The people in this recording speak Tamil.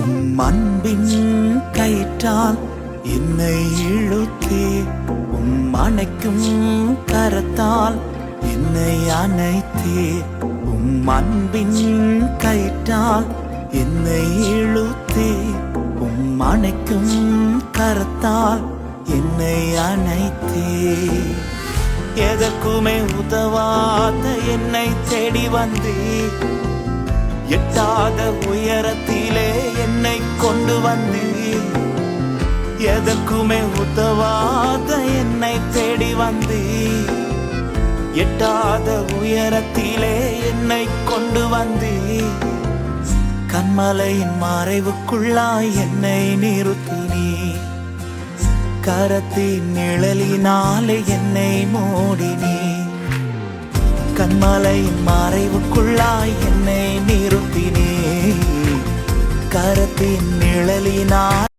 உம் அன்பின் கயிற்றால் என்னை இழுத்தே, உம் அணைக்கும் கரத்தால் என்னை அணைத்தே. உம் அன்பின் கயிற்றால் என்னை இழுத்தே, உம் அணைக்கும் கரத்தால் என்னை அணைத்தே. எதற்குமே உதவாத என்னை தேடி வந்தே, எட்டாத உயரத்திலே என்னை கொண்டு வந்தே. எதற்குமே உதவாத என்னை தேடி வந்தே, எட்டாத உயரத்திலே என்னை கொண்டு வந்தே. கண்மலையின் மறைவுக்குள்ளாய் என்னை நிறுத்தினே, கரத்தின் நிழலினாலே என்னை மூடினே. கண்மலையின் மறைவுக்குள்ளாய் என்னை நிறுத்தினே, கரத்தின் நிழலினால்